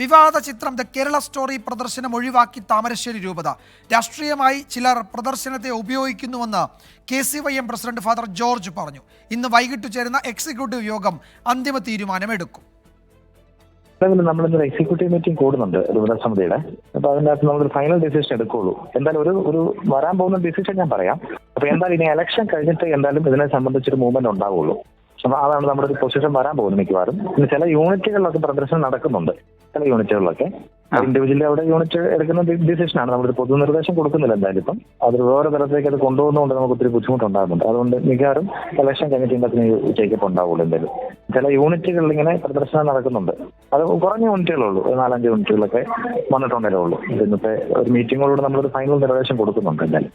വിവാദ ചിത്രം the Kerala story പ്രദർശനം ഒഴിവാക്കി താമരശ്ശേരി രൂപത. രാഷ്ട്രീയമായി ചിലർ പ്രദർശനത്തെ ഉപയോഗിക്കുന്നുവെന്ന് KCYM പ്രസിഡന്റ് ഫാദർ ജോർജ് പറഞ്ഞു. ഇന്ന് വൈകിട്ട് ചേരുന്ന എക്സിക്യൂട്ടീവ് യോഗം അന്തിമ തീരുമാനമെടുക്കും. നമ്മളിന്ന് എക്സിക്യൂട്ടീവ് മീറ്റിംഗ് കൂടുന്നുണ്ട് രൂപത സമിതിയുടെ. അപ്പൊ അതിനകത്ത് നമ്മളൊരു ഫൈനൽ ഡിസിഷൻ എടുക്കുള്ളൂ. എന്തായാലും ഒരു വരാൻ പോകുന്ന ഡിസിഷൻ ഞാൻ പറയാം. അപ്പൊ എന്തായാലും ഇനി ഇലക്ഷൻ കഴിഞ്ഞിട്ട് എന്തായാലും ഇതിനെ സംബന്ധിച്ചൊരു മൂവ്മെന്റ് ഉണ്ടാവുള്ളൂ. അപ്പൊ അതാണ് നമ്മുടെ ഒരു പൊസിഷൻ വരാൻ പോകുന്നത് മിക്കവാറും. പിന്നെ ചില യൂണിറ്റുകളിലൊക്കെ പ്രദർശനം നടക്കുന്നുണ്ട്. ചില യൂണിറ്റുകളിലൊക്കെ ഇൻഡിവിജ്വലി അവിടെ യൂണിറ്റ് എടുക്കുന്ന ഡിസിഷനാണ്. നമ്മളൊരു പൊതുനിർദ്ദേശം കൊടുക്കുന്നില്ല. എന്തായാലും ഇപ്പം അത് വേറെ തലത്തിലേക്ക് അത് കൊണ്ടുപോകുന്നതുകൊണ്ട് നമുക്ക് ഒത്തിരി ബുദ്ധിമുട്ടുണ്ടാകുന്നുണ്ട്. അതുകൊണ്ട് മിക്കവാറും ഇലക്ഷൻ കഴിഞ്ഞിട്ട് ഇതിനകത്ത് ചെക്കപ്പ് ഉണ്ടാവുള്ളൂ. എന്തായാലും ചില യൂണിറ്റുകളിൽ ഇങ്ങനെ പ്രദർശനം നടക്കുന്നുണ്ട്. അത് കുറഞ്ഞ യൂണിറ്റുകളുള്ളൂ, 4-5 യൂണിറ്റുകളൊക്കെ വന്നിട്ടുണ്ടല്ലോ ഉള്ളൂ. ഇന്നത്തെ ഒരു മീറ്റിങ്ങോട് നമ്മളൊരു ഫൈനൽ നിർദ്ദേശം കൊടുക്കുന്നുണ്ട് എന്തായാലും.